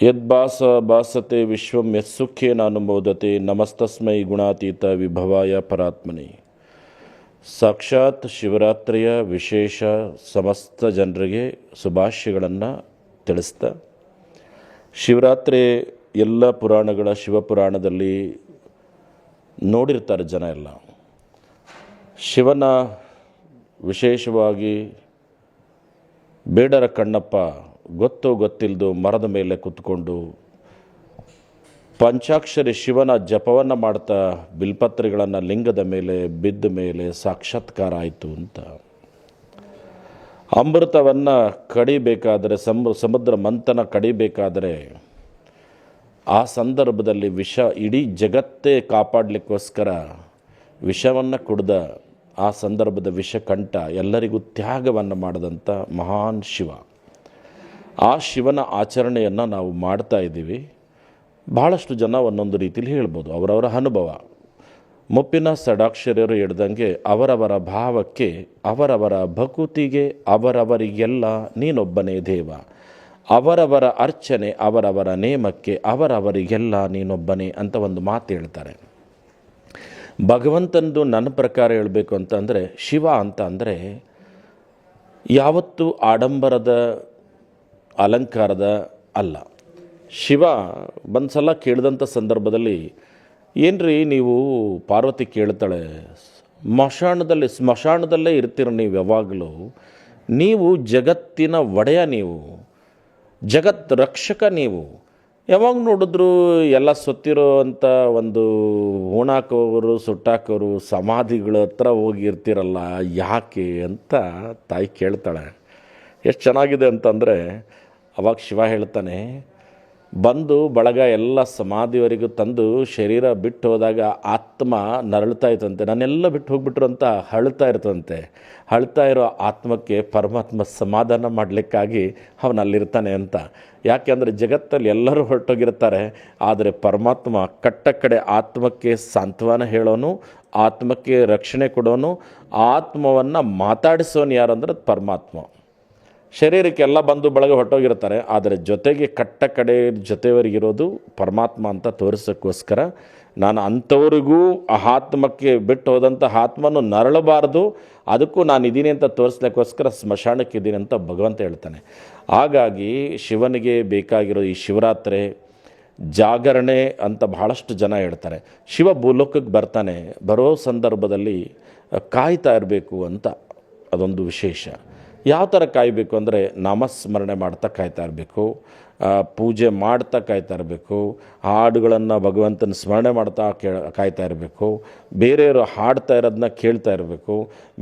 ಯದ್ಭಾಸ ಭಾಸತೆ ವಿಶ್ವಂ ಯತ್ಸುಖೇನ ಅನುಮೋದತೆ ನಮಸ್ತಸ್ಮೈ ಗುಣಾತೀತ ವಿಭವಾಯ ಪರಾತ್ಮನೆ. ಸಾಕ್ಷಾತ್ ಶಿವರಾತ್ರಿಯ ವಿಶೇಷ ಸಮಸ್ತ ಜನರಿಗೆ ಶುಭಾಶಯಗಳನ್ನು ತಿಳಿಸ್ತಾ, ಶಿವರಾತ್ರಿ ಎಲ್ಲ ಪುರಾಣಗಳ ಶಿವಪುರಾಣದಲ್ಲಿ ನೋಡಿರ್ತಾರೆ ಜನ ಎಲ್ಲ. ಶಿವನ ವಿಶೇಷವಾಗಿ ಬೇಡರ ಕಣ್ಣಪ್ಪ ಗೊತ್ತಿಲ್ಲದು ಮರದ ಮೇಲೆ ಕೂತ್ಕೊಂಡು ಪಂಚಾಕ್ಷರಿ ಶಿವನ ಜಪವನ್ನು ಮಾಡ್ತಾ ಬಿಲ್ಪತ್ರೆಗಳನ್ನು ಲಿಂಗದ ಮೇಲೆ ಬಿದ್ದ ಮೇಲೆ ಸಾಕ್ಷಾತ್ಕಾರ ಆಯಿತು ಅಂತ. ಅಮೃತವನ್ನು ಕಡಿಬೇಕಾದರೆ ಸಮುದ್ರ ಮಂಥನ ಕಡಿಬೇಕಾದರೆ ಆ ಸಂದರ್ಭದಲ್ಲಿ ವಿಷ ಇಡೀ ಜಗತ್ತೇ ಕಾಪಾಡಲಿಕ್ಕೋಸ್ಕರ ವಿಷವನ್ನು ಕುಡ್ದ ಆ ಸಂದರ್ಭದ ವಿಷಕಂಠ ಎಲ್ಲರಿಗೂ ತ್ಯಾಗವನ್ನು ಮಾಡಿದಂಥ ಮಹಾನ್ ಶಿವ. ಆ ಶಿವನ ಆಚರಣೆಯನ್ನು ನಾವು ಮಾಡ್ತಾ ಇದ್ದೀವಿ. ಭಾಳಷ್ಟು ಜನ ಒಂದೊಂದು ರೀತಿಯಲ್ಲಿ ಹೇಳ್ಬೋದು, ಅವರವರ ಅನುಭವ. ಮುಪ್ಪಿನ ಷಡಾಕ್ಷರರು ಹೇಳ್ದಂಗೆ ಅವರವರ ಭಾವಕ್ಕೆ ಅವರವರ ಭಕುತಿಗೆ ಅವರವರಿಗೆಲ್ಲ ನೀನೊಬ್ಬನೇ ದೇವ, ಅವರವರ ಅರ್ಚನೆ ಅವರವರ ನೇಮಕ್ಕೆ ಅವರವರಿಗೆಲ್ಲ ನೀನೊಬ್ಬನೇ ಅಂತ ಒಂದು ಮಾತು ಹೇಳ್ತಾರೆ. ಭಗವಂತನದು ನನ್ನ ಪ್ರಕಾರ ಹೇಳಬೇಕು ಅಂತಂದರೆ, ಶಿವ ಅಂತ ಅಂದರೆ ಯಾವತ್ತೂ ಆಡಂಬರದ ಅಲಂಕಾರದ ಅಲ್ಲ. ಶಿವ ಒಂದು ಸಲ ಕೇಳಿದಂಥ ಸಂದರ್ಭದಲ್ಲಿ, ಏನ್ರಿ ನೀವು ಪಾರ್ವತಿ ಕೇಳ್ತಾಳೆ, ಸ್ಮಶಾನದಲ್ಲೇ ಇರ್ತೀರ ನೀವು ಯಾವಾಗಲೂ, ನೀವು ಜಗತ್ತಿನ ಒಡೆಯ, ನೀವು ಜಗತ್ ರಕ್ಷಕ, ನೀವು ಯಾವಾಗ ನೋಡಿದ್ರು ಎಲ್ಲ ಸೊತ್ತಿರೋ ಅಂಥ ಒಂದು ಹೂಣಾಕೋರು ಸುಟ್ಟಾಕೋರು ಸಮಾಧಿಗಳ ಹತ್ರ ಹೋಗಿರ್ತೀರಲ್ಲ, ಯಾಕೆ ಅಂತ ತಾಯಿ ಕೇಳ್ತಾಳೆ. ಎಷ್ಟು ಚೆನ್ನಾಗಿದೆ ಅಂತಂದರೆ, ಅವಾಗ ಶಿವ ಹೇಳ್ತಾನೆ, ಬಂದು ಬಳಗ ಎಲ್ಲ ಸಮಾಧಿವರೆಗೂ ತಂದು ಶರೀರ ಬಿಟ್ಟು ಹೋದಾಗ ಆತ್ಮ ನರಳ್ತಾ ಇತ್ತಂತೆ, ನಾನೆಲ್ಲ ಬಿಟ್ಟು ಹೋಗ್ಬಿಟ್ರು ಅಂತ ಅಳ್ತಾ ಇರ್ತಂತೆ. ಅಳ್ತಾ ಇರೋ ಆತ್ಮಕ್ಕೆ ಪರಮಾತ್ಮ ಸಮಾಧಾನ ಮಾಡಲಿಕ್ಕಾಗಿ ಅವನಲ್ಲಿರ್ತಾನೆ ಅಂತ. ಯಾಕೆಂದರೆ ಜಗತ್ತಲ್ಲಿ ಎಲ್ಲರೂ ಹೊರಟೋಗಿರ್ತಾರೆ, ಆದರೆ ಪರಮಾತ್ಮ ಕಡೆ ಆತ್ಮಕ್ಕೆ ಸಾಂತ್ವನ ಹೇಳೋನು, ಆತ್ಮಕ್ಕೆ ರಕ್ಷಣೆ ಕೊಡೋನು, ಆತ್ಮವನ್ನು ಮಾತಾಡಿಸೋನು ಯಾರಂದ್ರೆ ಪರಮಾತ್ಮ. ಶರೀರಕ್ಕೆಲ್ಲ ಬಂದು ಬಳಗ ಹೊರಟೋಗಿರ್ತಾರೆ, ಆದರೆ ಜೊತೆಗೆ ಕಡೆ ಜೊತೆಯವರಿಗಿರೋದು ಪರಮಾತ್ಮ ಅಂತ ತೋರಿಸೋಕ್ಕೋಸ್ಕರ ನಾನು ಅಂಥವ್ರಿಗೂ ಆ ಆತ್ಮಕ್ಕೆ ಬಿಟ್ಟು ಹೋದಂಥ ಆತ್ಮನು ನರಳಬಾರ್ದು, ಅದಕ್ಕೂ ನಾನು ಇದ್ದೀನಿ ಅಂತ ತೋರಿಸ್ಲಿಕ್ಕೋಸ್ಕರ ಸ್ಮಶಾನಕ್ಕಿದ್ದೀನಿ ಅಂತ ಭಗವಂತ ಹೇಳ್ತಾನೆ. ಹಾಗಾಗಿ ಶಿವನಿಗೆ ಬೇಕಾಗಿರೋ ಈ ಶಿವರಾತ್ರಿ ಜಾಗರಣೆ ಅಂತ ಬಹಳಷ್ಟು ಜನ ಹೇಳ್ತಾರೆ. ಶಿವ ಭೂಲೋಕಕ್ಕೆ ಬರ್ತಾನೆ, ಬರೋ ಸಂದರ್ಭದಲ್ಲಿ ಕಾಯ್ತಾ ಇರಬೇಕು ಅಂತ ಅದೊಂದು ವಿಶೇಷ. ಯಾವ ಥರ ಕಾಯಬೇಕು ಅಂದರೆ, ನಾಮಸ್ಮರಣೆ ಮಾಡ್ತಾ ಕಾಯ್ತಾ ಇರಬೇಕು, ಪೂಜೆ ಮಾಡ್ತಾ ಕಾಯ್ತಾ ಇರಬೇಕು, ಹಾಡುಗಳನ್ನು ಭಗವಂತನ ಸ್ಮರಣೆ ಮಾಡ್ತಾ ಕಾಯ್ತಾ ಇರಬೇಕು, ಬೇರೆಯವರು ಹಾಡ್ತಾ ಇರೋದನ್ನ ಕೇಳ್ತಾ ಇರಬೇಕು,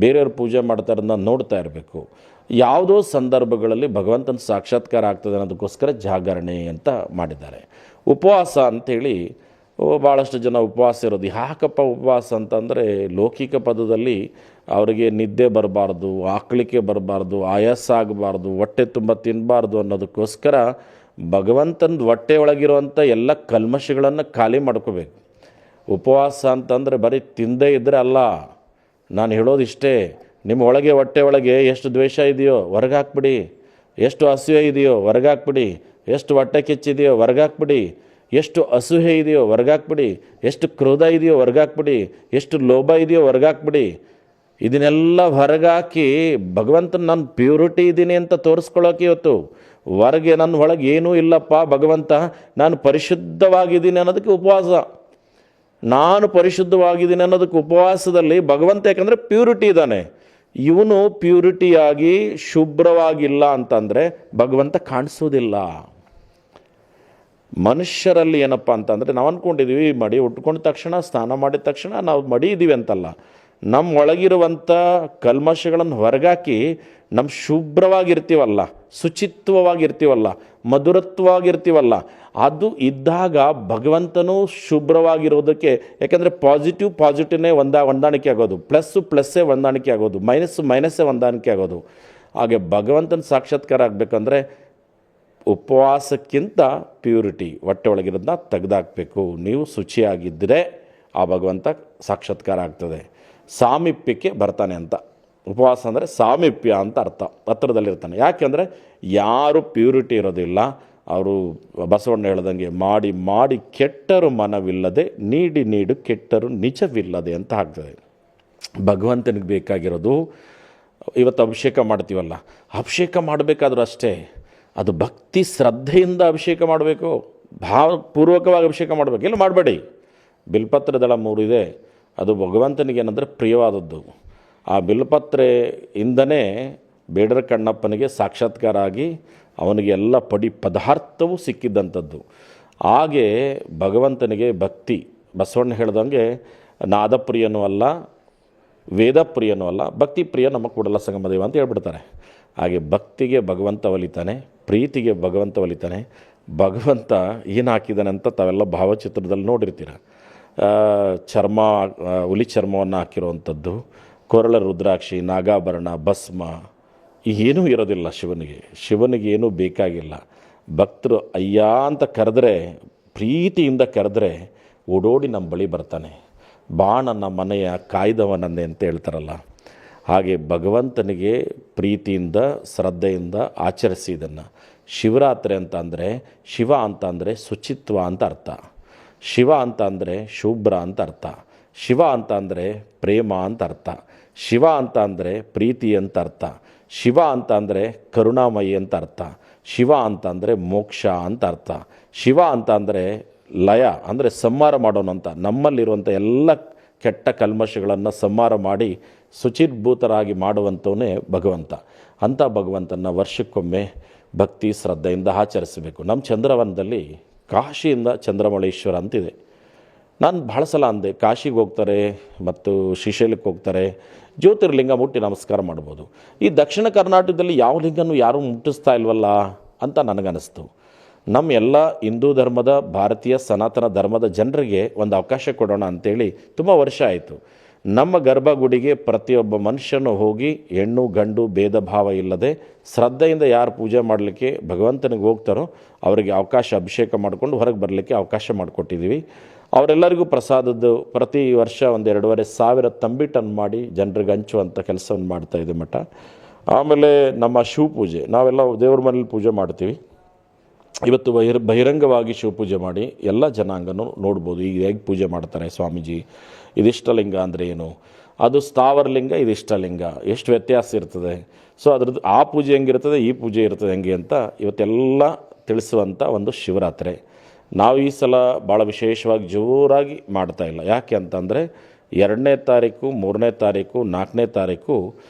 ಬೇರೆಯವರು ಪೂಜೆ ಮಾಡ್ತಾ ಇರೋದನ್ನ ನೋಡ್ತಾ ಇರಬೇಕು. ಯಾವುದೋ ಸಂದರ್ಭಗಳಲ್ಲಿ ಭಗವಂತನ ಸಾಕ್ಷಾತ್ಕಾರ ಆಗ್ತದೆ ಅನ್ನೋದಕ್ಕೋಸ್ಕರ ಜಾಗರಣೆ ಅಂತ ಮಾಡಿದ್ದಾರೆ. ಉಪವಾಸ ಅಂಥೇಳಿ ಭಾಳಷ್ಟು ಜನ ಉಪವಾಸ ಇರೋದು. ಯಾಕಪ್ಪ ಉಪವಾಸ ಅಂತಂದರೆ, ಲೌಕಿಕ ಪದದಲ್ಲಿ ಅವರಿಗೆ ನಿದ್ದೆ ಬರಬಾರ್ದು, ಆಕಳಿಕೆ ಬರಬಾರ್ದು, ಆಯಾಸ ಆಗಬಾರ್ದು, ಹೊಟ್ಟೆ ತುಂಬ ತಿನ್ನಬಾರ್ದು ಅನ್ನೋದಕ್ಕೋಸ್ಕರ ಭಗವಂತನ ಹೊಟ್ಟೆ ಒಳಗಿರುವಂಥ ಎಲ್ಲ ಕಲ್ಮಶಗಳನ್ನು ಖಾಲಿ ಮಾಡ್ಕೋಬೇಕು. ಉಪವಾಸ ಅಂತಂದರೆ ಬರೀ ತಿಂದೇ ಇದ್ದರೆ ಅಲ್ಲ. ನಾನು ಹೇಳೋದಿಷ್ಟೇ, ನಿಮ್ಮ ಹೊಟ್ಟೆ ಒಳಗೆ ಎಷ್ಟು ದ್ವೇಷ ಇದೆಯೋ ಹೊರಗಾಕ್ಬಿಡಿ, ಎಷ್ಟು ಅಸೂಯೆ ಇದೆಯೋ ಹೊರಗಾಕ್ಬಿಡಿ, ಎಷ್ಟು ಹೊಟ್ಟೆ ಕಿಚ್ಚಿದೆಯೋ ಹೊರಗಾಕ್ಬಿಡಿ, ಎಷ್ಟು ಅಸೂಯೆ ಇದೆಯೋ ಹೊರಗಾಕ್ಬಿಡಿ, ಎಷ್ಟು ಕ್ರೋಧ ಇದೆಯೋ ಹೊರಗಾಕ್ಬಿಡಿ, ಎಷ್ಟು ಲೋಭ ಇದೆಯೋ ಹೊರಗಾಕ್ಬಿಡಿ. ಇದನ್ನೆಲ್ಲ ಹೊರಗಾಕಿ ಭಗವಂತನ ನಾನು ಪ್ಯೂರಿಟಿ ಇದ್ದೀನಿ ಅಂತ ತೋರಿಸ್ಕೊಳ್ಳೋಕೆ ಇವತ್ತು ಹೊರಗೆ ನನ್ನ ಒಳಗೆ ಏನೂ ಇಲ್ಲಪ್ಪ ಭಗವಂತ, ನಾನು ಪರಿಶುದ್ಧವಾಗಿದ್ದೀನಿ ಅನ್ನೋದಕ್ಕೆ ಉಪವಾಸ. ನಾನು ಪರಿಶುದ್ಧವಾಗಿದ್ದೀನಿ ಅನ್ನೋದಕ್ಕೆ ಉಪವಾಸದಲ್ಲಿ ಭಗವಂತ, ಯಾಕಂದರೆ ಪ್ಯೂರಿಟಿ ಇದ್ದಾನೆ. ಇವನು ಪ್ಯೂರಿಟಿಯಾಗಿ ಶುಭ್ರವಾಗಿಲ್ಲ ಅಂತಂದರೆ ಭಗವಂತ ಕಾಣಿಸೋದಿಲ್ಲ. ಮನುಷ್ಯರಲ್ಲಿ ಏನಪ್ಪ ಅಂತಂದರೆ, ನಾವು ಅಂದ್ಕೊಂಡಿದ್ದೀವಿ ಮಡಿ ಉಟ್ಕೊಂಡ ತಕ್ಷಣ ಸ್ನಾನ ಮಾಡಿದ ತಕ್ಷಣ ನಾವು ಮಡಿ ಇದ್ದೀವಿ ಅಂತಲ್ಲ. ನಮ್ಮ ಒಳಗಿರುವಂಥ ಕಲ್ಮಶಗಳನ್ನು ಹೊರಗಾಕಿ ನಮ್ಮ ಶುಭ್ರವಾಗಿರ್ತೀವಲ್ಲ, ಶುಚಿತ್ವವಾಗಿರ್ತೀವಲ್ಲ, ಮಧುರತ್ವವಾಗಿರ್ತೀವಲ್ಲ, ಅದು ಇದ್ದಾಗ ಭಗವಂತನೂ ಶುಭ್ರವಾಗಿರೋದಕ್ಕೆ. ಯಾಕೆಂದರೆ ಪಾಸಿಟಿವ್ನೇ ಹೊಂದಾಣಿಕೆ ಆಗೋದು, ಪ್ಲಸ್ಸೇ ಹೊಂದಾಣಿಕೆ ಆಗೋದು, ಮೈನಸ್ಸೇ ಹೊಂದಾಣಿಕೆ ಆಗೋದು. ಹಾಗೆ ಭಗವಂತನ ಸಾಕ್ಷಾತ್ಕಾರ ಆಗಬೇಕಂದ್ರೆ ಉಪವಾಸಕ್ಕಿಂತ ಪ್ಯೂರಿಟಿ, ಹೊಟ್ಟೆ ಒಳಗಿರೋದನ್ನ ತೆಗೆದಾಕಬೇಕು. ನೀವು ಶುಚಿಯಾಗಿದ್ದರೆ ಆ ಭಗವಂತ ಸಾಕ್ಷಾತ್ಕಾರ ಆಗ್ತದೆ. ಸಾಮೀಪ್ಯಕ್ಕೆ ಬರ್ತಾನೆ ಅಂತ. ಉಪವಾಸ ಅಂದರೆ ಸಾಮೀಪ್ಯ ಅಂತ ಅರ್ಥ, ಹತ್ತಿರದಲ್ಲಿರ್ತಾನೆ. ಯಾಕೆಂದರೆ ಯಾರು ಪ್ಯೂರಿಟಿ ಇರೋದಿಲ್ಲ ಅವರು ಬಸವಣ್ಣ ಹೇಳ್ದಂಗೆ ಮಾಡಿ ಮಾಡಿ ಕೆಟ್ಟರು ಮನವಿಲ್ಲದೆ ನೀಡಿ ನೀಡು ಕೆಟ್ಟರು ನಿಜವಿಲ್ಲದೆ ಅಂತ ಆಗ್ತದೆ. ಭಗವಂತನಿಗೆ ಬೇಕಾಗಿರೋದು ಇವತ್ತು ಅಭಿಷೇಕ ಮಾಡ್ತೀವಲ್ಲ, ಅಭಿಷೇಕ ಮಾಡಬೇಕಾದ್ರೂ ಅಷ್ಟೇ ಅದು ಭಕ್ತಿ ಶ್ರದ್ಧೆಯಿಂದ ಅಭಿಷೇಕ ಮಾಡಬೇಕು, ಭಾವಪೂರ್ವಕವಾಗಿ ಅಭಿಷೇಕ ಮಾಡಬೇಕು. ಇಲ್ಲ ಮಾಡಬೇಡಿ. ಬಿಲ್ಪತ್ರ ದಳ 3 ಇದೆ, ಅದು ಭಗವಂತನಿಗೆ ಏನಂದರೆ ಪ್ರಿಯವಾದದ್ದು. ಆ ಬಿಲ್ಪತ್ರೆಯಿಂದನೇ ಬೇಡರ ಕಣ್ಣಪ್ಪನಿಗೆ ಸಾಕ್ಷಾತ್ಕಾರ ಆಗಿ ಅವನಿಗೆ ಎಲ್ಲ ಪದಾರ್ಥವೂ ಸಿಕ್ಕಿದ್ದಂಥದ್ದು. ಹಾಗೆ ಭಗವಂತನಿಗೆ ಭಕ್ತಿ, ಬಸವಣ್ಣ ಹೇಳ್ದಂಗೆ ನಾದಪ್ರಿಯನೂ ಅಲ್ಲ ವೇದಪ್ರಿಯನೂ ಅಲ್ಲ, ಭಕ್ತಿ ಪ್ರಿಯ ನಮ್ಮ ಕೂಡಲ ಸಂಗಮ ದೇವ ಅಂತ ಹೇಳ್ಬಿಡ್ತಾರೆ. ಹಾಗೆ ಭಕ್ತಿಗೆ ಭಗವಂತ ಒಲಿತಾನೆ, ಪ್ರೀತಿಗೆ ಭಗವಂತ ಒಲಿತಾನೆ. ಭಗವಂತ ಏನು ಹಾಕಿದ್ದಾನೆ ಅಂತ ತಾವೆಲ್ಲ ಭಾವಚಿತ್ರದಲ್ಲಿ ನೋಡಿರ್ತೀರ. ಚರ್ಮ, ಹುಲಿ ಚರ್ಮವನ್ನು ಹಾಕಿರುವಂಥದ್ದು, ಕೊರಳ ರುದ್ರಾಕ್ಷಿ, ನಾಗಾಭರಣ, ಭಸ್ಮ, ಏನೂ ಇರೋದಿಲ್ಲ ಶಿವನಿಗೆ ಏನೂ ಬೇಕಾಗಿಲ್ಲ. ಭಕ್ತರು ಅಯ್ಯ ಅಂತ ಕರೆದ್ರೆ, ಪ್ರೀತಿಯಿಂದ ಕರೆದ್ರೆ ಓಡೋಡಿ ನಮ್ಮ ಬಳಿ ಬರ್ತಾನೆ. ಬಾಣನ ಮನೆಯ ಕಾಯ್ದವನನ್ನೇ ಅಂತ ಹೇಳ್ತಾರಲ್ಲ, ಹಾಗೆ ಭಗವಂತನಿಗೆ ಪ್ರೀತಿಯಿಂದ ಶ್ರದ್ಧೆಯಿಂದ ಆಚರಿಸಿ ಇದನ್ನು. ಶಿವರಾತ್ರಿ ಅಂತ ಅಂದರೆ, ಶಿವ ಅಂತ ಅಂದರೆ ಶುಚಿತ್ವ ಅಂತ ಅರ್ಥ, ಶಿವ ಅಂತ ಅಂದರೆ ಶುಭ್ರ ಅಂತ ಅರ್ಥ, ಶಿವ ಅಂತ ಅಂದರೆ ಪ್ರೇಮ ಅಂತ ಅರ್ಥ, ಶಿವ ಅಂತ ಅಂದರೆ ಪ್ರೀತಿ ಅಂತ ಅರ್ಥ, ಶಿವ ಅಂತ ಅಂದರೆ ಕರುಣಾಮಯಿ ಅಂತ ಅರ್ಥ, ಶಿವ ಅಂತ ಅಂದರೆ ಮೋಕ್ಷ ಅಂತ ಅರ್ಥ, ಶಿವ ಅಂತ ಅಂದರೆ ಲಯ ಅಂದರೆ ಸಂಹಾರ ಮಾಡೋನು ಅಂತ. ನಮ್ಮಲ್ಲಿರುವಂಥ ಎಲ್ಲ ಕೆಟ್ಟ ಕಲ್ಮಶಗಳನ್ನು ಸಂಹಾರ ಮಾಡಿ ಶುಚಿರ್ಭೂತರಾಗಿ ಮಾಡುವಂಥವನೇ ಭಗವಂತ. ಅಂಥ ಭಗವಂತನ ವರ್ಷಕ್ಕೊಮ್ಮೆ ಭಕ್ತಿ ಶ್ರದ್ಧೆಯಿಂದ ಆಚರಿಸಬೇಕು. ನಮ್ಮ ಚಂದ್ರವನದಲ್ಲಿ ಕಾಶಿಯಿಂದ ಚಂದ್ರಮೌಳೇಶ್ವರ ಅಂತಿದೆ. ನಾನು ಭಾಳ ಸಲ ಅಂದೆ, ಕಾಶಿಗೆ ಹೋಗ್ತಾರೆ ಮತ್ತು ಶ್ರೀಶೈಲಕ್ಕೆ ಹೋಗ್ತಾರೆ, ಜ್ಯೋತಿರ್ಲಿಂಗ ಮುಟ್ಟಿ ನಮಸ್ಕಾರ ಮಾಡ್ಬೋದು. ಈ ದಕ್ಷಿಣ ಕರ್ನಾಟಕದಲ್ಲಿ ಯಾವ ಲಿಂಗನೂ ಯಾರೂ ಮುಟ್ಟಿಸ್ತಾ ಇಲ್ವಲ್ಲ ಅಂತ ನನಗನ್ನಿಸ್ತು. ನಮ್ಮ ಎಲ್ಲ ಹಿಂದೂ ಧರ್ಮದ, ಭಾರತೀಯ ಸನಾತನ ಧರ್ಮದ ಜನರಿಗೆ ಒಂದು ಅವಕಾಶ ಕೊಡೋಣ ಅಂಥೇಳಿ ತುಂಬ ವರ್ಷ ಆಯಿತು. ನಮ್ಮ ಗರ್ಭಗುಡಿಗೆ ಪ್ರತಿಯೊಬ್ಬ ಮನುಷ್ಯನು ಹೋಗಿ ಹೆಣ್ಣು ಗಂಡು ಭೇದ ಭಾವ ಇಲ್ಲದೆ ಶ್ರದ್ಧೆಯಿಂದ ಯಾರು ಪೂಜೆ ಮಾಡಲಿಕ್ಕೆ ಭಗವಂತನಿಗೆ ಹೋಗ್ತಾರೋ ಅವರಿಗೆ ಅವಕಾಶ, ಅಭಿಷೇಕ ಮಾಡಿಕೊಂಡು ಹೊರಗೆ ಬರಲಿಕ್ಕೆ ಅವಕಾಶ ಮಾಡಿಕೊಟ್ಟಿದ್ದೀವಿ. ಅವರೆಲ್ಲರಿಗೂ ಪ್ರಸಾದದ್ದು ಪ್ರತಿ ವರ್ಷ 1-2,500 ತಂಬಿಟನ್ನು ಮಾಡಿ ಜನರಿಗೆ ಹಂಚುವಂಥ ಕೆಲಸವನ್ನು ಮಾಡ್ತಾಯಿದೆ ಮಠ. ಆಮೇಲೆ ನಮ್ಮ ಶಿವಪೂಜೆ, ನಾವೆಲ್ಲ ದೇವ್ರ ಮನೇಲಿ ಪೂಜೆ ಮಾಡ್ತೀವಿ. ಇವತ್ತು ಬಹಿರಂಗವಾಗಿ ಶಿವಪೂಜೆ ಮಾಡಿ ಎಲ್ಲ ಜನಾಂಗನೂ ನೋಡ್ಬೋದು. ಈಗ ಹೇಗೆ ಪೂಜೆ ಮಾಡ್ತಾರೆ ಸ್ವಾಮೀಜಿ, ಇದಿಷ್ಟಲಿಂಗ ಅಂದರೆ ಏನು, ಅದು ಸ್ಥಾವರಲಿಂಗ, ಇದಿಷ್ಟಲಿಂಗ, ಎಷ್ಟು ವ್ಯತ್ಯಾಸ ಇರ್ತದೆ, ಸೊ ಅದ್ರದ್ದು ಆ ಪೂಜೆ ಹೆಂಗಿರ್ತದೆ, ಈ ಪೂಜೆ ಇರ್ತದೆ ಹೆಂಗೆ ಅಂತ ಇವತ್ತೆಲ್ಲ ತಿಳಿಸುವಂಥ ಒಂದು ಶಿವರಾತ್ರಿ. ನಾವು ಈ ಸಲ ಭಾಳ ವಿಶೇಷವಾಗಿ ಜೋರಾಗಿ ಮಾಡ್ತಾಯಿಲ್ಲ. ಯಾಕೆ ಅಂತಂದರೆ 2ನೇ ತಾರೀಕು, 3ನೇ ತಾರೀಕು, 4ನೇ ತಾರೀಕು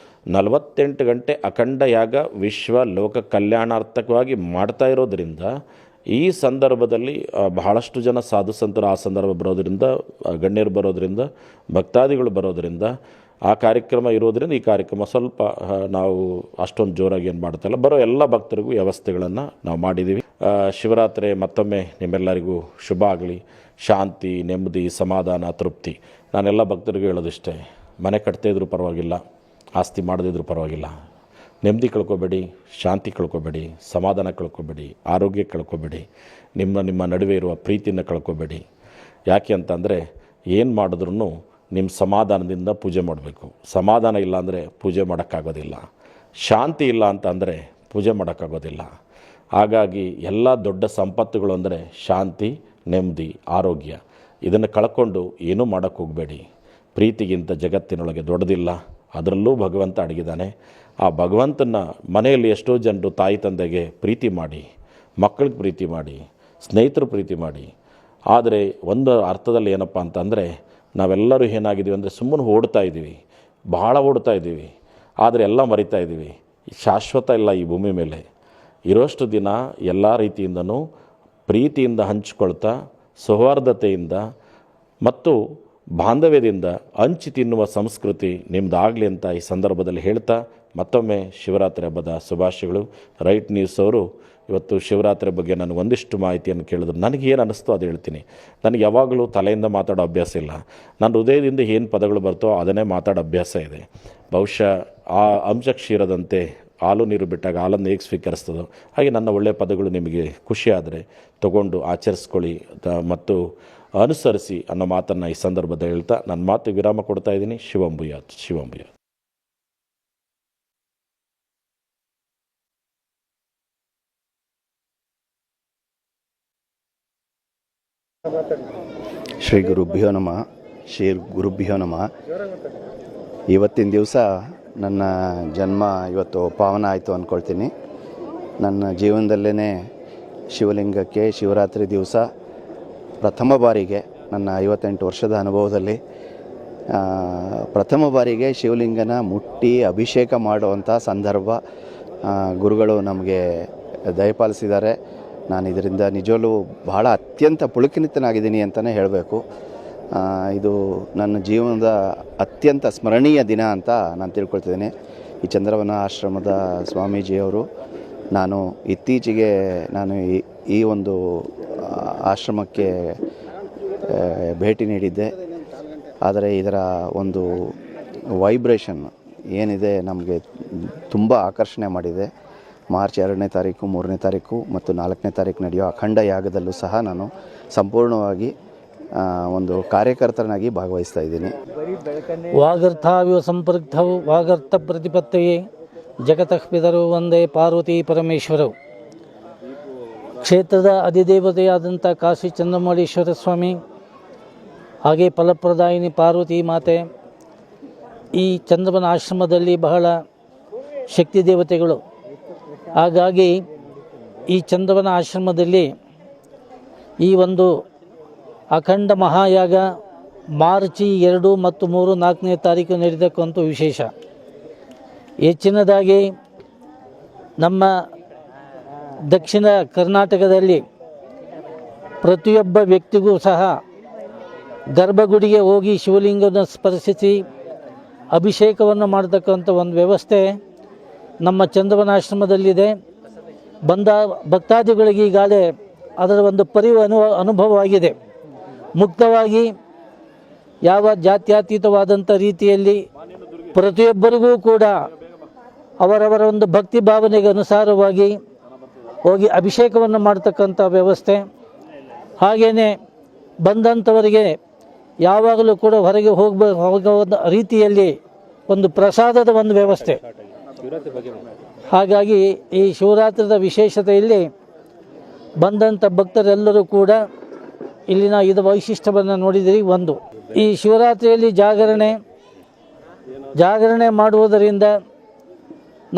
48 ಗಂಟೆ ಅಖಂಡ ಯಾಗ ವಿಶ್ವ ಲೋಕ ಕಲ್ಯಾಣಾರ್ಥಕವಾಗಿ ಮಾಡ್ತಾ ಇರೋದರಿಂದ ಈ ಸಂದರ್ಭದಲ್ಲಿ ಬಹಳಷ್ಟು ಜನ ಸಾಧು ಸಂತರು ಆ ಸಂದರ್ಭ ಬರೋದರಿಂದ, ಗಣ್ಯರು ಬರೋದರಿಂದ, ಭಕ್ತಾದಿಗಳು ಬರೋದರಿಂದ, ಆ ಕಾರ್ಯಕ್ರಮ ಇರೋದರಿಂದ ಈ ಕಾರ್ಯಕ್ರಮ ಸ್ವಲ್ಪ ನಾವು ಅಷ್ಟೊಂದು ಜೋರಾಗಿ ಏನು ಮಾಡ್ತಾಯಿಲ್ಲ. ಬರೋ ಎಲ್ಲ ಭಕ್ತರಿಗೂ ವ್ಯವಸ್ಥೆಗಳನ್ನು ನಾವು ಮಾಡಿದ್ದೀವಿ. ಶಿವರಾತ್ರಿ ಮತ್ತೊಮ್ಮೆ ನಿಮ್ಮೆಲ್ಲರಿಗೂ ಶುಭ ಆಗಲಿ. ಶಾಂತಿ, ನೆಮ್ಮದಿ, ಸಮಾಧಾನ, ತೃಪ್ತಿ. ನಾನೆಲ್ಲ ಭಕ್ತರಿಗೂ ಹೇಳೋದಿಷ್ಟೇ, ಮನೆ ಕಟ್ತಾ ಇದ್ರೂ ಪರವಾಗಿಲ್ಲ, ಆಸ್ತಿ ಮಾಡದಿದ್ರೂ ಪರವಾಗಿಲ್ಲ, ನೆಮ್ಮದಿ ಕಳ್ಕೊಬೇಡಿ, ಶಾಂತಿ ಕಳ್ಕೊಬೇಡಿ, ಸಮಾಧಾನ ಕಳ್ಕೊಬೇಡಿ, ಆರೋಗ್ಯ ಕಳ್ಕೊಬೇಡಿ, ನಿಮ್ಮ ನಡುವೆ ಇರುವ ಪ್ರೀತಿಯನ್ನು ಕಳ್ಕೊಬೇಡಿ. ಯಾಕೆ ಅಂತಂದರೆ ಏನು ಮಾಡಿದ್ರೂ ನಿಮ್ಮ ಸಮಾಧಾನದಿಂದ ಪೂಜೆ ಮಾಡಬೇಕು. ಸಮಾಧಾನ ಇಲ್ಲ ಅಂದರೆ ಪೂಜೆ ಮಾಡೋಕ್ಕಾಗೋದಿಲ್ಲ, ಶಾಂತಿ ಇಲ್ಲ ಅಂತಂದರೆ ಪೂಜೆ ಮಾಡೋಕ್ಕಾಗೋದಿಲ್ಲ. ಹಾಗಾಗಿ ಎಲ್ಲ ದೊಡ್ಡ ಸಂಪತ್ತುಗಳು ಅಂದರೆ ಶಾಂತಿ, ನೆಮ್ಮದಿ, ಆರೋಗ್ಯ. ಇದನ್ನು ಕಳ್ಕೊಂಡು ಏನೂ ಮಾಡೋಕ್ಕೆ ಹೋಗಬೇಡಿ. ಪ್ರೀತಿಗಿಂತ ಜಗತ್ತಿನೊಳಗೆ ದೊಡ್ಡದಿಲ್ಲ, ಅದರಲ್ಲೂ ಭಗವಂತ ಅಡಗಿದ್ದಾನೆ. ಆ ಭಗವಂತನ ಮನೆಯಲ್ಲಿ ಎಷ್ಟೋ ಜನರು ತಾಯಿ ತಂದೆಗೆ ಪ್ರೀತಿ ಮಾಡಿ, ಮಕ್ಕಳಿಗೆ ಪ್ರೀತಿ ಮಾಡಿ, ಸ್ನೇಹಿತರು ಪ್ರೀತಿ ಮಾಡಿ. ಆದರೆ ಒಂದು ಅರ್ಥದಲ್ಲಿ ಏನಪ್ಪ ಅಂತಂದರೆ ನಾವೆಲ್ಲರೂ ಏನಾಗಿದ್ದೀವಿ ಅಂದರೆ ಸುಮ್ಮನೆ ಓಡ್ತಾ ಇದ್ದೀವಿ, ಭಾಳ ಓಡ್ತಾ ಇದ್ದೀವಿ, ಆದರೆ ಎಲ್ಲ ಮರಿತಾ ಇದ್ದೀವಿ. ಶಾಶ್ವತ ಇಲ್ಲ ಈ ಭೂಮಿ ಮೇಲೆ. ಇರೋಷ್ಟು ದಿನ ಎಲ್ಲ ರೀತಿಯಿಂದನೂ ಪ್ರೀತಿಯಿಂದ ಹಂಚಿಕೊಳ್ತಾ, ಸೌಹಾರ್ದತೆಯಿಂದ ಮತ್ತು ಬಾಂಧವ್ಯದಿಂದ ಹಂಚಿ ತಿನ್ನುವ ಸಂಸ್ಕೃತಿ ನಿಮ್ಮದಾಗಲಿ ಅಂತ ಈ ಸಂದರ್ಭದಲ್ಲಿ ಹೇಳ್ತಾ ಮತ್ತೊಮ್ಮೆ ಶಿವರಾತ್ರಿ ಹಬ್ಬದ ಶುಭಾಶಯಗಳು. ರೈಟ್ ನ್ಯೂಸ್ ಅವರು ಇವತ್ತು ಶಿವರಾತ್ರಿ ಬಗ್ಗೆ ನನಗೆ ಒಂದಿಷ್ಟು ಮಾಹಿತಿಯನ್ನು ಕೇಳಿದ್ರು. ನನಗೇನು ಅನ್ನಿಸ್ತೋ ಅದು ಹೇಳ್ತೀನಿ. ನನಗೆ ಯಾವಾಗಲೂ ತಲೆಯಿಂದ ಮಾತಾಡೋ ಅಭ್ಯಾಸ ಇಲ್ಲ. ನನ್ನ ಹೃದಯದಿಂದ ಏನು ಪದಗಳು ಬರ್ತೋ ಅದನ್ನೇ ಮಾತಾಡೋ ಅಭ್ಯಾಸ ಇದೆ. ಬಹುಶಃ ಆ ಅಂಶ ಕ್ಷೀರದಂತೆ ಹಾಲು ನೀರು ಬಿಟ್ಟಾಗ ಹಾಲನ್ನು ಹೇಗೆ ಸ್ವೀಕರಿಸ್ತದೋ ಹಾಗೆ ನನ್ನ ಒಳ್ಳೆಯ ಪದಗಳು ನಿಮಗೆ ಖುಷಿಯಾದರೆ ತಗೊಂಡು ಆಚರಿಸ್ಕೊಳ್ಳಿ ಮತ್ತು ಅನುಸರಿಸಿ ಅನ್ನೋ ಮಾತನ್ನು ಈ ಸಂದರ್ಭದಲ್ಲಿ ಹೇಳ್ತಾ ನನ್ನ ಮಾತು ವಿರಾಮ ಕೊಡ್ತಾ ಇದ್ದೀನಿ. ಶಿವಂಭುಯಾತ್. ಶ್ರೀ ಗುರುಭ್ಯೋ ನಮಃ. ಶ್ರೀ ಗುರುಭ್ಯೋ ನಮಃ. ಇವತ್ತಿನ ದಿವಸ ನನ್ನ ಜನ್ಮ ಇವತ್ತು ಪಾವನ ಆಯಿತು ಅಂದ್ಕೊಳ್ತೀನಿ. ನನ್ನ ಜೀವನದಲ್ಲೇ ಶಿವಲಿಂಗಕ್ಕೆ ಶಿವರಾತ್ರಿ ದಿವಸ ಪ್ರಥಮ ಬಾರಿಗೆ ನನ್ನ 58 ವರ್ಷದ ಅನುಭವದಲ್ಲಿ ಪ್ರಥಮ ಬಾರಿಗೆ ಶಿವಲಿಂಗನ ಮುಟ್ಟಿ ಅಭಿಷೇಕ ಮಾಡುವಂಥ ಸಂದರ್ಭ ಗುರುಗಳು ನಮಗೆ ದಯಪಾಲಿಸಿದ್ದಾರೆ. ನಾನು ಇದರಿಂದ ನಿಜವೂ ಬಹಳ ಅತ್ಯಂತ ಪುಳಕಿತನಾಗಿದ್ದೀನಿ ಅಂತಲೇ ಹೇಳಬೇಕು. ಇದು ನನ್ನ ಜೀವನದ ಅತ್ಯಂತ ಸ್ಮರಣೀಯ ದಿನ ಅಂತ ನಾನು ತಿಳ್ಕೊಳ್ತಿದ್ದೀನಿ. ಈ ಚಂದ್ರವನ ಆಶ್ರಮದ ಸ್ವಾಮೀಜಿಯವರು ಇತ್ತೀಚೆಗೆ ನಾನು ಈ ಒಂದು ಆಶ್ರಮಕ್ಕೆ ಭೇಟಿ ನೀಡಿದ್ದೆ. ಆದರೆ ಇದರ ಒಂದು ವೈಬ್ರೇಷನ್ ಏನಿದೆ ನಮಗೆ ತುಂಬ ಆಕರ್ಷಣೆ ಮಾಡಿದೆ. ಮಾರ್ಚ್ 2ನೇ ತಾರೀಕು, 3ನೇ ತಾರೀಕು ಮತ್ತು 4ನೇ ತಾರೀಕು ನಡೆಯೋ ಅಖಂಡ ಯಾಗದಲ್ಲೂ ಸಹ ನಾನು ಸಂಪೂರ್ಣವಾಗಿ ಒಂದು ಕಾರ್ಯಕರ್ತನಾಗಿ ಭಾಗವಹಿಸ್ತಾ ಇದ್ದೀನಿ. ವಾಗರ್ಥಾವ್ಯ ಸಂಪೃಕ್ತವು ವಾಗರ್ಥ ಪ್ರತಿಪತ್ತಯೇ ಜಗತಃ ಪಿತರು ಒಂದೇ ಪಾರ್ವತಿ ಪರಮೇಶ್ವರವು. ಕ್ಷೇತ್ರದ ಅಧಿದೇವತೆಯಾದಂಥ ಕಾಶಿ ಚಂದ್ರಮೌಳೀಶ್ವರ ಸ್ವಾಮಿ, ಹಾಗೆ ಫಲಪ್ರದಾಯಿನಿ ಪಾರ್ವತಿ ಮಾತೆ, ಈ ಚಂದ್ರವನ ಆಶ್ರಮದಲ್ಲಿ ಬಹಳ ಶಕ್ತಿ ದೇವತೆಗಳು. ಹಾಗಾಗಿ ಈ ಚಂದ್ರವನ ಆಶ್ರಮದಲ್ಲಿ ಈ ಒಂದು ಅಖಂಡ ಮಹಾಯಾಗ ಮಾರ್ಚ್ 2 ಮತ್ತು 3, 4ನೇ ತಾರೀಕು ನಡೆದಕ್ಕಂಥ ವಿಶೇಷ. ಹೆಚ್ಚಿನದಾಗಿ ನಮ್ಮ ದಕ್ಷಿಣ ಕರ್ನಾಟಕದಲ್ಲಿ ಪ್ರತಿಯೊಬ್ಬ ವ್ಯಕ್ತಿಗೂ ಸಹ ಗರ್ಭಗುಡಿಗೆ ಹೋಗಿ ಶಿವಲಿಂಗವನ್ನು ಸ್ಪರ್ಶಿಸಿ ಅಭಿಷೇಕವನ್ನು ಮಾಡತಕ್ಕಂಥ ಒಂದು ವ್ಯವಸ್ಥೆ ನಮ್ಮ ಚಂದ್ರವನಾಶ್ರಮದಲ್ಲಿದೆ. ಬಂದ ಭಕ್ತಾದಿಗಳಿಗೆ ಈಗಾಗಲೇ ಅದರ ಒಂದು ಅನುಭವವಾಗಿದೆ. ಮುಕ್ತವಾಗಿ ಯಾವ ಜಾತ್ಯತೀತವಾದಂಥ ರೀತಿಯಲ್ಲಿ ಪ್ರತಿಯೊಬ್ಬರಿಗೂ ಕೂಡ ಅವರವರ ಒಂದು ಭಕ್ತಿ ಭಾವನೆಗೆ ಅನುಸಾರವಾಗಿ ಹೋಗಿ ಅಭಿಷೇಕವನ್ನು ಮಾಡ್ತಕ್ಕಂಥ ವ್ಯವಸ್ಥೆ. ಹಾಗೆಯೇ ಬಂದಂಥವರಿಗೆ ಯಾವಾಗಲೂ ಕೂಡ ಹೊರಗೆ ಹೋಗುವ ರೀತಿಯಲ್ಲಿ ಒಂದು ಪ್ರಸಾದದ ಒಂದು ವ್ಯವಸ್ಥೆ. ಹಾಗಾಗಿ ಈ ಶಿವರಾತ್ರಿದ ವಿಶೇಷತೆಯಲ್ಲಿ ಬಂದಂಥ ಭಕ್ತರೆಲ್ಲರೂ ಕೂಡ ಇಲ್ಲಿನ ಇದು ವೈಶಿಷ್ಟ್ಯವನ್ನು ನೋಡಿದಿರಿ. ಒಂದು, ಈ ಶಿವರಾತ್ರಿಯಲ್ಲಿ ಜಾಗರಣೆ ಮಾಡುವುದರಿಂದ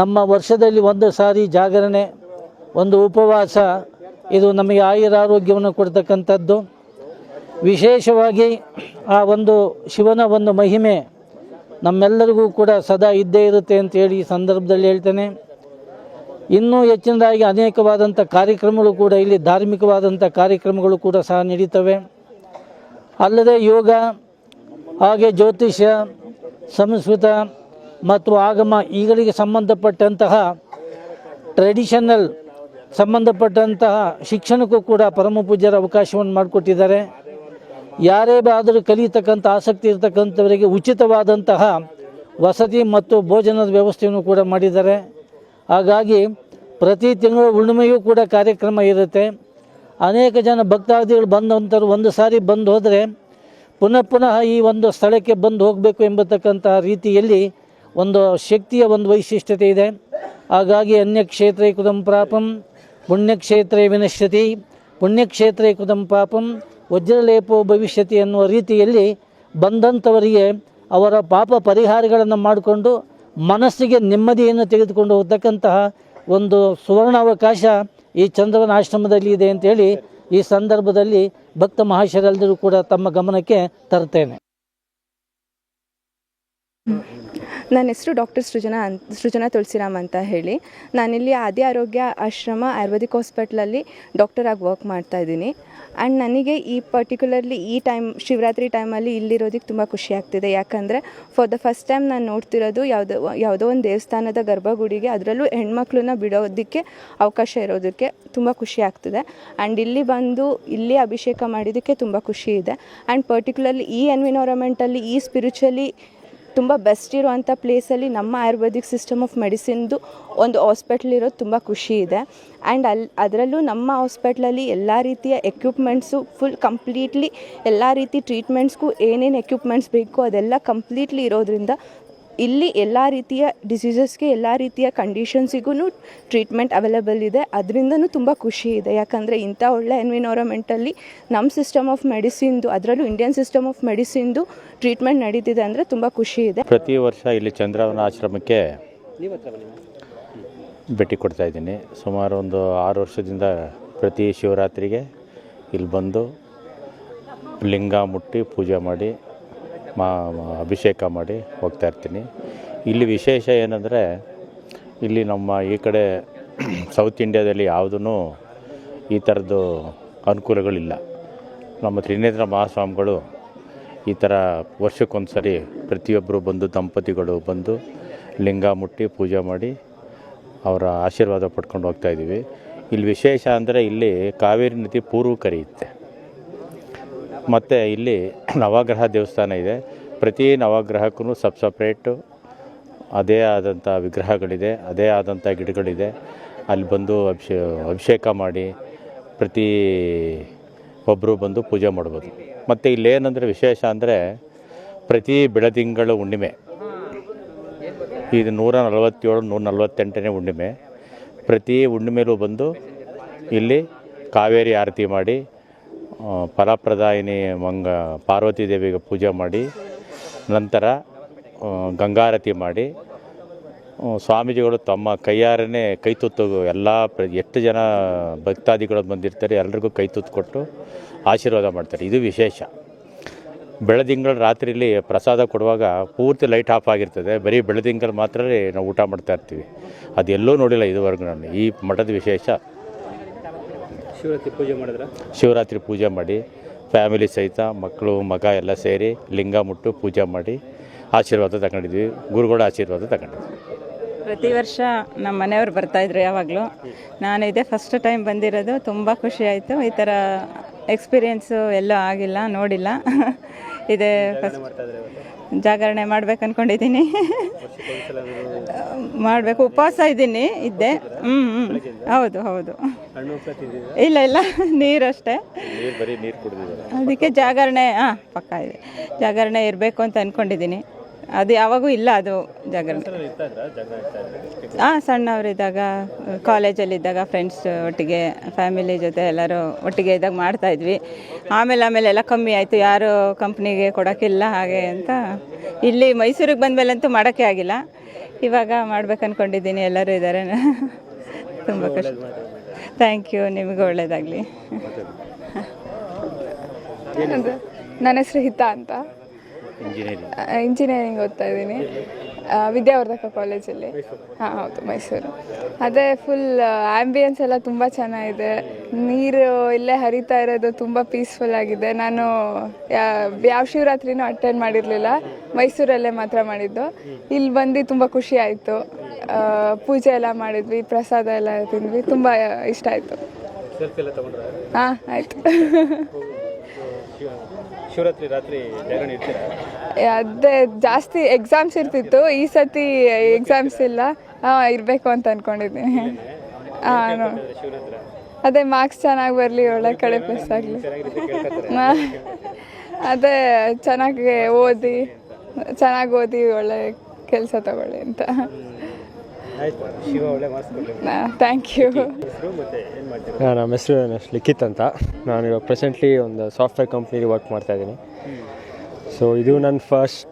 ನಮ್ಮ ವರ್ಷದಲ್ಲಿ ಒಂದು ಸಾರಿ ಜಾಗರಣೆ, ಒಂದು ಉಪವಾಸ, ಇದು ನಮಗೆ ಆಯುರಾರೋಗ್ಯವನ್ನು ಕೊಡ್ತಕ್ಕಂಥದ್ದು. ವಿಶೇಷವಾಗಿ ಆ ಒಂದು ಶಿವನ ಒಂದು ಮಹಿಮೆ ನಮ್ಮೆಲ್ಲರಿಗೂ ಕೂಡ ಸದಾ ಇದ್ದೇ ಇರುತ್ತೆ ಅಂತೇಳಿ ಈ ಸಂದರ್ಭದಲ್ಲಿ ಹೇಳ್ತೇನೆ. ಇನ್ನೂ ಹೆಚ್ಚಿನದಾಗಿ ಅನೇಕವಾದಂಥ ಕಾರ್ಯಕ್ರಮಗಳು ಕೂಡ ಇಲ್ಲಿ ಧಾರ್ಮಿಕವಾದಂಥ ಕಾರ್ಯಕ್ರಮಗಳು ಕೂಡ ಸಹ ನಡೀತವೆ. ಅಲ್ಲದೆ ಯೋಗ, ಹಾಗೆ ಜ್ಯೋತಿಷ್ಯ, ಸಂಸ್ಕೃತ ಮತ್ತು ಆಗಮ ಈಗಳಿಗೆ ಸಂಬಂಧಪಟ್ಟಂತಹ ಟ್ರೆಡಿಷನಲ್ ಸಂಬಂಧಪಟ್ಟಂತಹ ಶಿಕ್ಷಣಕ್ಕೂ ಕೂಡ ಪರಮ ಪೂಜ್ಯರ ಅವಕಾಶವನ್ನು ಮಾಡಿಕೊಟ್ಟಿದ್ದಾರೆ. ಯಾರೇ ಆದರೂ ಕಲಿಯತಕ್ಕಂಥ ಆಸಕ್ತಿ ಇರತಕ್ಕಂಥವರಿಗೆ ಉಚಿತವಾದಂತಹ ವಸತಿ ಮತ್ತು ಭೋಜನದ ವ್ಯವಸ್ಥೆಯನ್ನು ಕೂಡ ಮಾಡಿದ್ದಾರೆ. ಹಾಗಾಗಿ ಪ್ರತಿ ತಿಂಗಳು ಹುಣ್ಣಿಮೆಯೂ ಕೂಡ ಕಾರ್ಯಕ್ರಮ ಇರುತ್ತೆ. ಅನೇಕ ಜನ ಭಕ್ತಾದಿಗಳು ಬಂದಂಥವ್ರು ಒಂದು ಸಾರಿ ಬಂದು ಹೋದರೆ ಪುನಃ ಈ ಒಂದು ಸ್ಥಳಕ್ಕೆ ಬಂದು ಹೋಗಬೇಕು ಎಂಬತಕ್ಕಂತಹ ರೀತಿಯಲ್ಲಿ ಒಂದು ಶಕ್ತಿಯ ಒಂದು ವೈಶಿಷ್ಟ್ಯತೆ ಇದೆ. ಹಾಗಾಗಿ ಅನ್ಯಕ್ಷೇತ್ರೇ ಕೃತಂ ಪಾಪಂ ಪುಣ್ಯಕ್ಷೇತ್ರೇ ವಿನಶ್ಯತಿ, ಪುಣ್ಯಕ್ಷೇತ್ರೇ ಕೃತಂ ಪಾಪಂ ವಜ್ರಲೇಪೋ ಭವಿಷ್ಯತಿ ಎನ್ನುವ ರೀತಿಯಲ್ಲಿ ಬಂದಂಥವರಿಗೆ ಅವರ ಪಾಪ ಪರಿಹಾರಗಳನ್ನು ಮಾಡಿಕೊಂಡು ಮನಸ್ಸಿಗೆ ನೆಮ್ಮದಿಯನ್ನು ತೆಗೆದುಕೊಂಡು ಹೋಗ್ತಕ್ಕಂತಹ ಒಂದು ಸುವರ್ಣಾವಕಾಶ ಈ ಚಂದ್ರವನ ಆಶ್ರಮದಲ್ಲಿ ಇದೆ ಅಂತೇಳಿ ಈ ಸಂದರ್ಭದಲ್ಲಿ ಭಕ್ತ ಮಹಾಶಯರೆಲ್ಲರೂ ಕೂಡ ತಮ್ಮ ಗಮನಕ್ಕೆ ತರ್ತೇನೆ. ನನ್ನ ಹೆಸರು ಡಾಕ್ಟರ್ ಸೃಜನಾ ತುಳಸಿರಾಮ್ ಅಂತ ಹೇಳಿ. ನಾನಿಲ್ಲಿ ಆದಿ ಆರೋಗ್ಯ ಆಶ್ರಮ ಆಯುರ್ವೇದಿಕ್ ಹಾಸ್ಪಿಟ್ಲಲ್ಲಿ ಡಾಕ್ಟರಾಗಿ ವರ್ಕ್ ಮಾಡ್ತಾಯಿದ್ದೀನಿ. ಆ್ಯಂಡ್ ನನಗೆ ಈ ಪರ್ಟಿಕ್ಯುಲರ್ಲಿ ಈ ಶಿವರಾತ್ರಿ ಟೈಮಲ್ಲಿ ಇಲ್ಲಿರೋದಕ್ಕೆ ತುಂಬ ಖುಷಿ ಆಗ್ತಿದೆ. ಯಾಕಂದರೆ ಫಾರ್ ದ ಫಸ್ಟ್ ಟೈಮ್ ನಾನು ನೋಡ್ತಿರೋದು ಯಾವುದೋ ಒಂದು ದೇವಸ್ಥಾನದ ಗರ್ಭಗುಡಿಗೆ, ಅದರಲ್ಲೂ ಹೆಣ್ಮಕ್ಳನ್ನ ಬಿಡೋದಕ್ಕೆ ಅವಕಾಶ ಇರೋದಕ್ಕೆ ತುಂಬ ಖುಷಿ ಆಗ್ತಿದೆ. ಆ್ಯಂಡ್ ಇಲ್ಲಿ ಬಂದು ಇಲ್ಲಿ ಅಭಿಷೇಕ ಮಾಡಿದ್ದಕ್ಕೆ ತುಂಬ ಖುಷಿ ಇದೆ. ಆ್ಯಂಡ್ ಪರ್ಟಿಕ್ಯುಲರ್ಲಿ ಈ ಎನ್ವಿರಾನ್ಮೆಂಟಲ್ಲಿ ಈ ಸ್ಪಿರಿಚುವಲಿ ತುಂಬ ಬೆಸ್ಟ್ ಇರೋವಂಥ ಪ್ಲೇಸಲ್ಲಿ ನಮ್ಮ ಆಯುರ್ವೇದಿಕ್ ಸಿಸ್ಟಮ್ ಆಫ್ ಮೆಡಿಸಿನ್ದು ಒಂದು ಹಾಸ್ಪಿಟ್ಲ್ ಇರೋದು ತುಂಬ ಖುಷಿ ಇದೆ. ಆ್ಯಂಡ್ ಅದರಲ್ಲೂ ನಮ್ಮ ಹಾಸ್ಪಿಟ್ಲಲ್ಲಿ ಎಲ್ಲ ರೀತಿಯ ಎಕ್ವಿಪ್ಮೆಂಟ್ಸು ಫುಲ್ ಕಂಪ್ಲೀಟ್ಲಿ ಎಲ್ಲ ರೀತಿ ಟ್ರೀಟ್ಮೆಂಟ್ಸ್ಗೂ ಏನೇನು ಎಕ್ವಿಪ್ಮೆಂಟ್ಸ್ ಬೇಕು ಅದೆಲ್ಲ ಕಂಪ್ಲೀಟ್ಲಿ ಇರೋದ್ರಿಂದ ಇಲ್ಲಿ ಎಲ್ಲ ರೀತಿಯ ಡಿಸೀಸಸ್ಗೆ ಎಲ್ಲ ರೀತಿಯ ಕಂಡೀಷನ್ಸಿಗೂ ಟ್ರೀಟ್ಮೆಂಟ್ ಅವೈಲೇಬಲ್ ಇದೆ. ಅದರಿಂದನೂ ತುಂಬ ಖುಷಿ ಇದೆ. ಯಾಕಂದರೆ ಇಂಥ ಒಳ್ಳೆ ಎನ್ವಿರಾನ್ಮೆಂಟಲ್ಲಿ ನಮ್ಮ ಸಿಸ್ಟಮ್ ಆಫ್ ಮೆಡಿಸಿನ್ದು, ಅದರಲ್ಲೂ ಇಂಡಿಯನ್ ಸಿಸ್ಟಮ್ ಆಫ್ ಮೆಡಿಸಿನ್ದು ಟ್ರೀಟ್ಮೆಂಟ್ ನಡೀತಿದೆ ಅಂದರೆ ತುಂಬ ಖುಷಿ ಇದೆ. ಪ್ರತಿ ವರ್ಷ ಇಲ್ಲಿ ಚಂದ್ರವನ ಆಶ್ರಮಕ್ಕೆ ಭೇಟಿ ಕೊಡ್ತಾ ಇದ್ದೀನಿ. ಸುಮಾರು ಒಂದು 6 ವರ್ಷದಿಂದ ಪ್ರತಿ ಶಿವರಾತ್ರಿಗೆ ಇಲ್ಲಿ ಬಂದು ಲಿಂಗ ಮುಟ್ಟಿ ಪೂಜೆ ಮಾಡಿ ಅಭಿಷೇಕ ಮಾಡಿ ಹೋಗ್ತಾ ಇರ್ತೀನಿ. ಇಲ್ಲಿ ವಿಶೇಷ ಏನಂದರೆ ಇಲ್ಲಿ ನಮ್ಮ ಈ ಕಡೆ ಸೌತ್ ಇಂಡಿಯಾದಲ್ಲಿ ಯಾವುದೂ ಈ ಥರದ್ದು ಅನುಕೂಲಗಳಿಲ್ಲ. ನಮ್ಮ ತ್ರಿನೇತ್ರ ಮಹಾಸ್ವಾಮಿಗಳು ಈ ಥರ ವರ್ಷಕ್ಕೊಂದು ಸರಿ ಪ್ರತಿಯೊಬ್ಬರು ಬಂದು ದಂಪತಿಗಳು ಬಂದು ಲಿಂಗ ಮುಟ್ಟಿ ಪೂಜೆ ಮಾಡಿ ಅವರ ಆಶೀರ್ವಾದ ಪಡ್ಕೊಂಡು ಹೋಗ್ತಾಯಿದ್ದೀವಿ. ಇಲ್ಲಿ ವಿಶೇಷ ಅಂದರೆ ಇಲ್ಲಿ ಕಾವೇರಿ ನದಿ ಪೂರ್ವಕ್ಕೆ ಹರಿಯುತ್ತೆ. ಮತ್ತು ಇಲ್ಲಿ ನವಗ್ರಹ ದೇವಸ್ಥಾನ ಇದೆ. ಪ್ರತಿ ನವಗ್ರಹಕ್ಕೂ ಸಪ್ರೇಟು ಅದೇ ಆದಂಥ ವಿಗ್ರಹಗಳಿದೆ, ಅದೇ ಆದಂಥ ಗಿಡಗಳಿದೆ. ಅಲ್ಲಿ ಬಂದು ಅಭಿಷೇಕ ಮಾಡಿ ಪ್ರತಿ ಒಬ್ಬರು ಬಂದು ಪೂಜೆ ಮಾಡ್ಬೋದು. ಮತ್ತು ಇಲ್ಲೇನಂದರೆ ವಿಶೇಷ ಅಂದರೆ ಪ್ರತಿ ಬೆಳದಿಂಗಳ ಹುಣ್ಣಿಮೆ, ಇದು 147 148ನೇ ಹುಣ್ಣಿಮೆ, ಪ್ರತಿ ಹುಣ್ಣಿಮೆಲೂ ಬಂದು ಇಲ್ಲಿ ಕಾವೇರಿ ಆರತಿ ಮಾಡಿ ಫಲಪ್ರದಾಯಿನಿ ಪಾರ್ವತಿ ದೇವಿಗೆ ಪೂಜೆ ಮಾಡಿ ನಂತರ ಗಂಗಾರತಿ ಮಾಡಿ ಸ್ವಾಮೀಜಿಗಳು ತಮ್ಮ ಕೈಯಾರನೇ ಕೈತುತ್ತು ಎಲ್ಲ ಎಷ್ಟು ಜನ ಭಕ್ತಾದಿಗಳು ಬಂದಿರ್ತಾರೆ ಎಲ್ರಿಗೂ ಕೈತುತ್ತು ಕೊಟ್ಟು ಆಶೀರ್ವಾದ ಮಾಡ್ತಾರೆ. ಇದು ವಿಶೇಷ. ಬೆಳದಿಂಗಳ ರಾತ್ರಿಯಲ್ಲಿ ಪ್ರಸಾದ ಕೊಡುವಾಗ ಪೂರ್ತಿ ಲೈಟ್ ಆಫ್ ಆಗಿರ್ತದೆ. ಬರೀ ಬೆಳದಿಂಗಳು ಮಾತ್ರ ನಾವು ಊಟ ಮಾಡ್ತಾ ಇರ್ತೀವಿ. ಅದೆಲ್ಲೂ ನೋಡಿಲ್ಲ ಇದುವರೆಗೂ ನಾನು. ಈ ಮಠದ ವಿಶೇಷ. ಶಿವರಾತ್ರಿ ಪೂಜೆ ಮಾಡಿ ಫ್ಯಾಮಿಲಿ ಸಹಿತ ಮಕ್ಕಳು ಮಗ ಎಲ್ಲ ಸೇರಿ ಲಿಂಗ ಮುಟ್ಟು ಪೂಜೆ ಮಾಡಿ ಆಶೀರ್ವಾದ ತಗೊಂಡಿದ್ವಿ. ಗುರುಗಳ ಆಶೀರ್ವಾದ ತಗೊಂಡಿದ್ವಿ. ಪ್ರತಿ ವರ್ಷ ನಮ್ಮ ಮನೆಯವ್ರು ಬರ್ತಾಯಿದ್ರು ಯಾವಾಗಲೂ. ನಾನು ಇದೇ ಫಸ್ಟ್ ಟೈಮ್ ಬಂದಿರೋದು. ತುಂಬ ಖುಷಿ ಆಯಿತು. ಈ ಥರ ಎಕ್ಸ್ಪೀರಿಯೆನ್ಸು ಎಲ್ಲೂ ಆಗಿಲ್ಲ, ನೋಡಿಲ್ಲ. ಇದೇ ಫಸ್ಟ್ ಜಾಗರಣೆ ಮಾಡ್ಬೇಕು ಅಂದ್ಕೊಂಡಿದ್ದೀನಿ. ಮಾಡಬೇಕು. ಉಪವಾಸ ಇದ್ದೆ. ಹೌದು. ಇಲ್ಲ ನೀರಷ್ಟೇ. ಅದಕ್ಕೆ ಜಾಗರಣೆ ಪಕ್ಕ ಇದೆ. ಜಾಗರಣೆ ಇರಬೇಕು ಅಂತ ಅಂದ್ಕೊಂಡಿದ್ದೀನಿ. ಅದು ಯಾವಾಗೂ ಇಲ್ಲ ಅದು ಜಾಗರಣೆ. ಸಣ್ಣವರಿದ್ದಾಗ, ಕಾಲೇಜಲ್ಲಿದ್ದಾಗ ಫ್ರೆಂಡ್ಸ್ ಒಟ್ಟಿಗೆ ಫ್ಯಾಮಿಲಿ ಜೊತೆ ಎಲ್ಲರೂ ಒಟ್ಟಿಗೆ ಇದ್ದಾಗ ಮಾಡ್ತಾಯಿದ್ವಿ. ಆಮೇಲೆ ಎಲ್ಲ ಕಮ್ಮಿ ಆಯಿತು. ಯಾರು ಕಂಪ್ನಿಗೆ ಕೊಡೋಕ್ಕಿಲ್ಲ ಹಾಗೆ ಅಂತ ಇಲ್ಲಿ ಮೈಸೂರಿಗೆ ಬಂದಮೇಲಂತೂ ಮಾಡೋಕ್ಕೆ ಆಗಿಲ್ಲ. ಇವಾಗ ಮಾಡ್ಬೇಕು ಅಂದ್ಕೊಂಡಿದ್ದೀನಿ. ಎಲ್ಲರೂ ಇದ್ದಾರೆ. ತುಂಬ ಖುಷಿ. Thank you. ನಿಮಗೂ ಒಳ್ಳೆಯದಾಗಲಿ. ನನ್ನ ಹೆಸರು ಹಿತಾ ಅಂತ. ಇಂಜಿನಿಯರಿಂಗ್ ಓದ್ತಾ ಇದ್ದೀನಿ ವಿದ್ಯಾವರ್ಧಕ ಕಾಲೇಜಲ್ಲಿ. ಹೌದು, ಮೈಸೂರು. ಅದೇ ಫುಲ್ ಆ್ಯಂಬಿಯನ್ಸ್ ಎಲ್ಲ ತುಂಬ ಚೆನ್ನಾಗಿದೆ. ನೀರು ಇಲ್ಲೇ ಹರಿತಾ ಇರೋದು ತುಂಬ ಪೀಸ್ಫುಲ್ ಆಗಿದೆ. ನಾನು ಯಾವ ಶಿವರಾತ್ರಿನೂ ಅಟೆಂಡ್ ಮಾಡಿರಲಿಲ್ಲ, ಮೈಸೂರಲ್ಲೇ ಮಾತ್ರ ಮಾಡಿದ್ದು. ಇಲ್ಲಿ ಬಂದು ತುಂಬ ಖುಷಿ ಆಯಿತು. ಪೂಜೆ ಎಲ್ಲ ಮಾಡಿದ್ವಿ, ಪ್ರಸಾದ ಎಲ್ಲ ತಿಂದ್ವಿ. ತುಂಬ ಇಷ್ಟ ಆಯಿತು. ಆಯಿತು. ಶಿವರಾತ್ರಿ ರಾತ್ರಿ ಜಾಗರಣೆ ಇರ್ತೀರಾ? ಅದೇ ಜಾಸ್ತಿ ಎಕ್ಸಾಮ್ಸ್ ಇರ್ತಿತ್ತು. ಈ ಸತಿ ಎಕ್ಸಾಮ್ಸ್ ಇಲ್ಲ. ಇರಬೇಕು ಅಂತ ಅಂದ್ಕೊಂಡಿದ್ದೀನಿ. ಅದೇ ಮಾರ್ಕ್ಸ್ ಚೆನ್ನಾಗಿ ಬರಲಿ, ಒಳ್ಳೆ ಕಡೆ ಪ್ಲಸ್ ಆಗಲಿ. ಅದೇ ಚೆನ್ನಾಗಿ ಓದಿ ಒಳ್ಳೆ ಕೆಲಸ ತಗೊಳ್ಳಿ ಅಂತ. Thank you. ನಮ್ಮ ಹೆಸರು ಲಿಖಿತ್ ಅಂತ. ನಾನು ಇವಾಗ ಪ್ರೆಸೆಂಟ್ಲಿ ಒಂದು ಸಾಫ್ಟ್ವೇರ್ ಕಂಪ್ನಿಲಿ ವರ್ಕ್ ಮಾಡ್ತಾಯಿದ್ದೀನಿ. ಸೊ ಇದು ನನ್ನ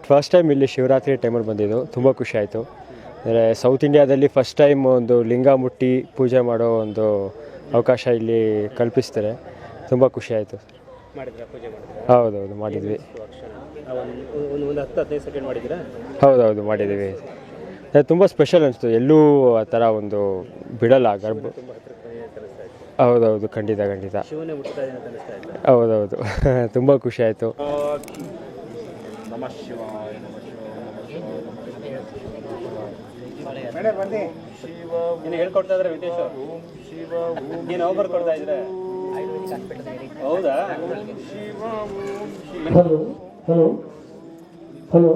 ಫಸ್ಟ್ ಟೈಮ್ ಇಲ್ಲಿ ಶಿವರಾತ್ರಿ ಟೈಮಲ್ಲಿ ಬಂದಿದ್ದು. ತುಂಬ ಖುಷಿ ಆಯಿತು. ಅಂದರೆ ಸೌತ್ ಇಂಡಿಯಾದಲ್ಲಿ ಫಸ್ಟ್ ಟೈಮ್ ಒಂದು ಲಿಂಗ ಮುಟ್ಟಿ ಪೂಜೆ ಮಾಡೋ ಒಂದು ಅವಕಾಶ ಇಲ್ಲಿ ಕಲ್ಪಿಸ್ತಾರೆ. ತುಂಬ ಖುಷಿ ಆಯಿತು. ಹೌದೌದು, ಮಾಡಿದ್ವಿ. ಹೌದೌದು, ಮಾಡಿದ್ದೀವಿ. ತುಂಬ ಸ್ಪೆಷಲ್ ಅನಿಸ್ತು. ಎಲ್ಲೂ ಆ ಥರ ಒಂದು ಬಿಡಲ್ಲ ಗರ್ಭ. ಹೌದೌದು, ಖಂಡಿತ. ಹೌದೌದು, ತುಂಬ ಖುಷಿ ಆಯಿತು. ಹೇಳ್ಕೊಡ್ತಾ ಇದ್ರೆ ವಿದೇಶ ನೀವು ಬರ್ಕೊಡ್ತಾ ಇದ್ರೆ ಹೌದಾ? ಹಲೋ